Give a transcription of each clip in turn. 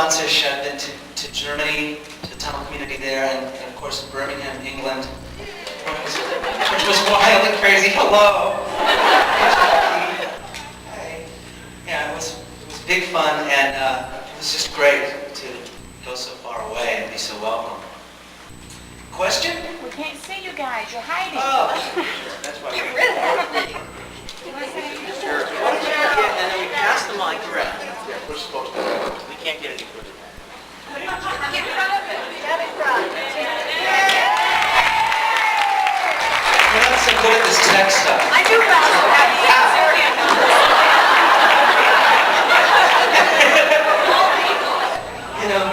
sponsorship. I've been to Germany, to the tunnel community there, and of course in Birmingham, England, which was wildly crazy. Hello. Hey. Yeah, it was big fun, and it was just great to go so far away and be so welcome. Question? We can't see you guys. You're hiding. Oh, that's why. Get rid of that. Sure. And then we pass the mic around. Yeah, we're supposed to. We can't get any further. Get in front of it. Get in front. You're not so good at this tech stuff. I do You know.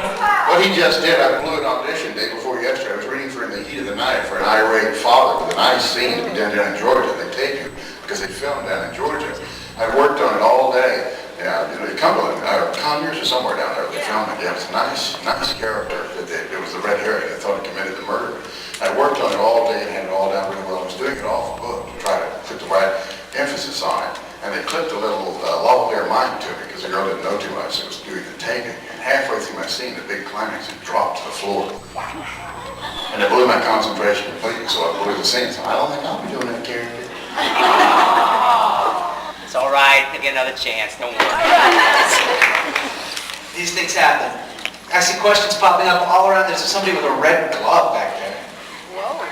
What he just did, I blew an audition day before yesterday. I was reading for in the heat of the night for an irate father with a nice scene to be done down in Georgia. They take you because they filmed down in Georgia. I worked on it all day. Yeah, you know, Cumberland, Conyers or somewhere down there. They filmed it. Yeah, it was a nice character. It was the red herring that thought he committed the murder. I worked on it all day and had it all down really well. I was doing it off the book to try to put the right emphasis on it. And they clipped a little lavalier mic to me because the girl didn't know too much. So it was doing the taping. And halfway through my scene, the big climax, it dropped to the floor. And it blew my concentration completely, so I blew the scene. So I don't think I'll be doing that character. It's all right. You'll get another chance. Don't worry. These things happen. I see questions popping up all around. There's somebody with a red glove back there. Whoa.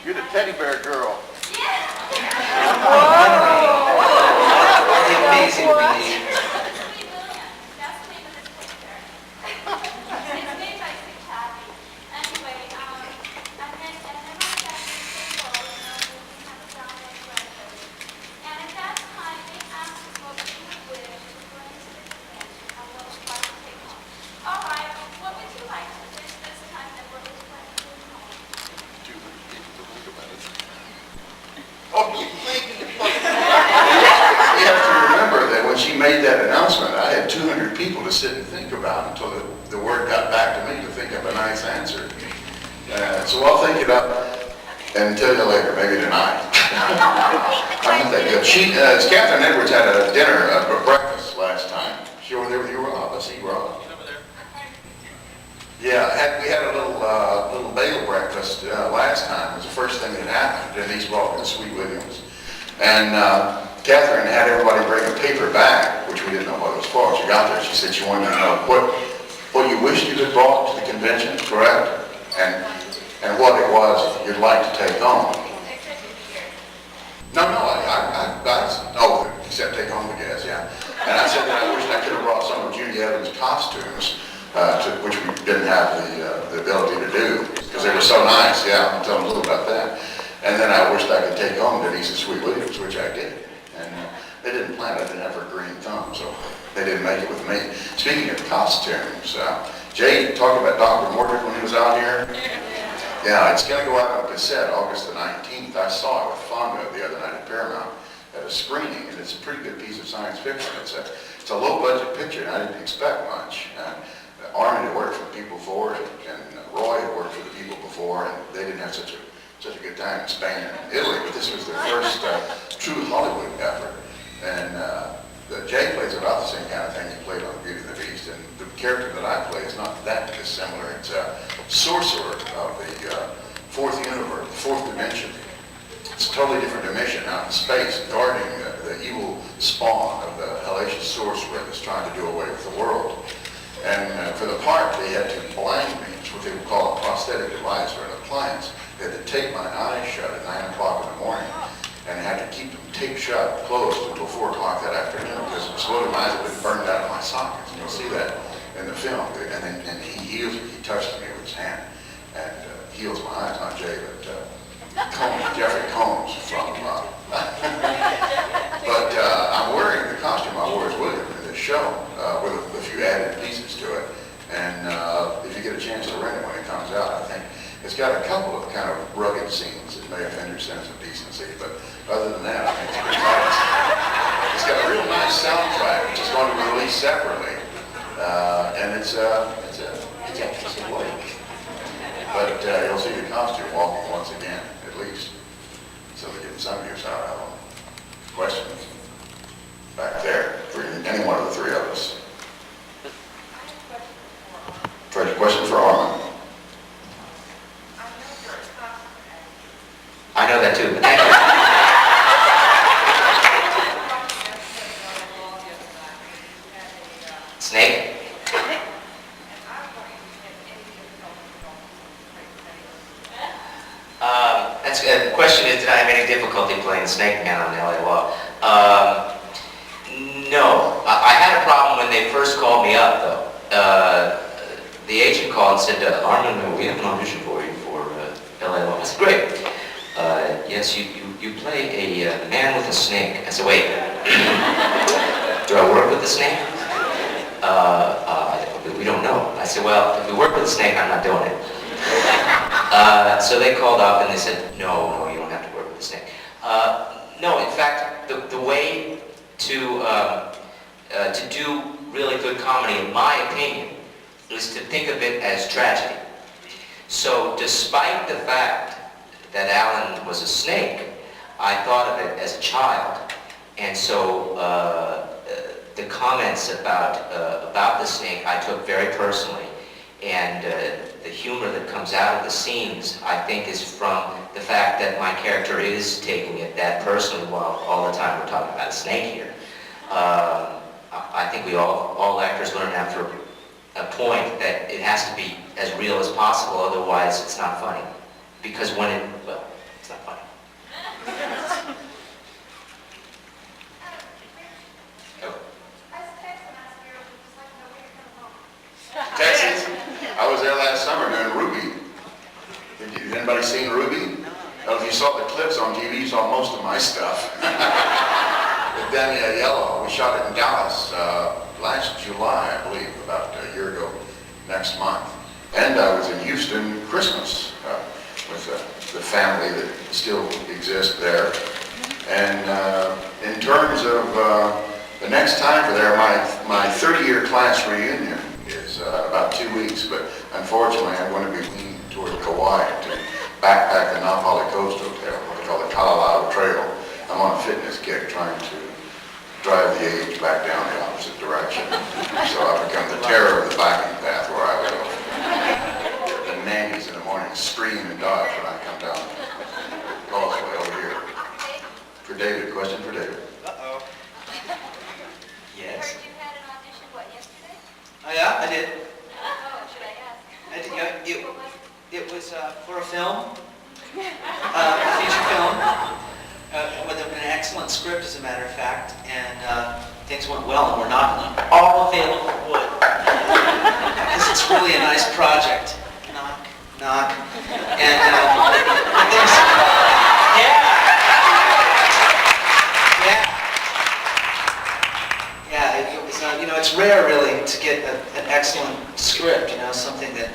You're the teddy bear girl. The amazing Greenlee. You have to remember that when she made that announcement, I had 200 people to sit and think about until the word got back to me to think of a nice answer. So I'll think it up and tell you later, maybe tonight. I'm not that good. Catherine Edwards had a dinner, a breakfast last time. She over there with you, Rob? I see you, Rob. Yeah, we had a little bagel breakfast last time. It was the first thing that happened. Denise brought in Sweet Williams. And Catherine had everybody bring a paper bag, which we didn't know what it was for. She got there, she said she wanted to know what you wished you had brought to the convention, correct? And what it was you'd like to take home. No, except take home the gas, yeah. And I said that I wished I could have brought some of Judy Evans' costumes, which we didn't have the ability to do, because they were so nice, yeah, I'll tell them a little about that. And then I wished I could take home Denise and Sweet Williams, which I did. And they didn't plan it, I didn't have her green thumb, so they didn't make it with me. Speaking of costumes, Jay talked about Dr. Mordred when he was out here. Yeah, it's going to go out on cassette August the 19th. I saw it with Fonda the other night at Paramount at a screening, and it's a pretty good piece of science fiction. It's a low-budget picture, and I didn't expect much. Armin had worked for the people before, and Roy had worked for the people before, and they didn't have such a good time in Spain and Italy, but this was their first true Hollywood effort. And Jay plays about the same kind of thing he played on Beauty and the Beast, and the character that I play is not that dissimilar. It's a sorcerer of the fourth universe, the fourth dimension. It's a totally different dimension out in space, guarding the evil spawn of the hellacious sorcerer that's trying to do away with the world. And for the part, they had to blind me. It's what they would call a prosthetic device or an appliance. They had to tape my eyes shut at 9 o'clock in the morning and had to keep them taped shut, closed until 4 o'clock that afternoon because slowly my eyes had been burned out of my sockets. And you'll see that in the film. And he touched me with his hand and heals my eyes, not Jay, but Jeffrey Combs from. But I'm wearing the costume I wore as William in this show with a few added pieces to it. And if you get a chance to rent it when it comes out, I think it's got a couple of kind of rugged scenes that may offend your sense of decency, but other than that, I think it's pretty nice. It's got a real nice soundtrack, which is going to be released separately, and it's a piece of work. But you'll see the costume walking once again, at least. So they're getting some use out of them. Questions? Back there, for any one of the three of us. First question for Armin. I know that too, but thank you. Snake? The question is, did I have any difficulty playing Snake Man on LA Law? No. I had a problem when they first called me up, though. The agent called and said, Armin, we have an audition for you for LA Law. I said, great. Yes, you play a man with a snake. I said, wait. Do I work with the snake? We don't know. I said, well, if we work with a snake, I'm not doing it. So they called up and they said, no, you don't have to work with the snake. No, in fact, the way to do really good comedy, in my opinion, is to think of it as tragedy. So despite the fact that Alan was a snake, I thought of it as a child. And so the comments about the snake I took very personally. And the humor that comes out of the scenes, I think, is from the fact that my character is taking it that personally while all the time we're talking about a snake here. I think we all actors learn after a point that it has to be as real as possible, otherwise it's not funny. Because when it's not funny. Texas? I was there last summer doing Ruby. Has anybody seen Ruby? Well, if you saw the clips on TV, you saw most of my stuff. With Danielle Yellow, we shot it in Dallas last July, I believe, about a year ago, next month. And I was in Houston Christmas with the family that still exists there. And in terms of the next time for there, my 30-year class reunion is about 2 weeks, but unfortunately I'm going to be leaning toward Kauai to backpack the Napali Coast Hotel, what they call the Kalalau Trail. I'm on a fitness kick trying to drive the age back down the opposite direction. So I've become the terror of the biking path where I live. The nannies in the morning scream and dodge when I come down the causeway over here. For David, question for David. Uh-oh. Yes? Heard you had an audition, yesterday? Oh yeah, I did. Oh, should I ask? I did, it was for a film, a feature film, with an excellent script, as a matter of fact, and things went well, and we're knocking on all available wood. Because it's really a nice project. Knock, knock. And things, yeah, it was, it's rare, really, to get an excellent script, something that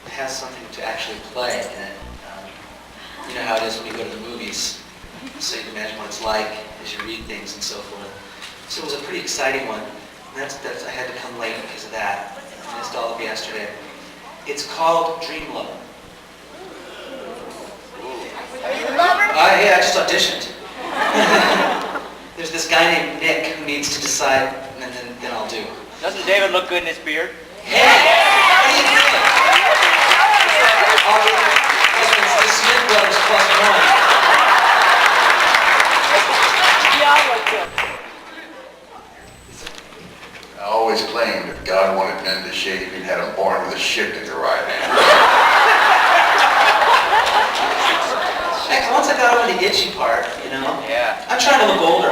has something to actually play in it. You know how it is when you go to the movies, so you can imagine what it's like as you read things and so forth. So it was a pretty exciting one. And that's I had to come late because of that. I missed all of yesterday. It's called Dream Lover. Yeah, I just auditioned. There's this guy named Nick who needs to decide, and then I'll do. Doesn't David look good in his beard? Hey! What are you doing? It's the Smith Brothers +1. I always claimed if God wanted men to shave, he'd had them born with a shit in their right hand. Heck, once I got over the itchy part, Yeah. I'm trying to look older.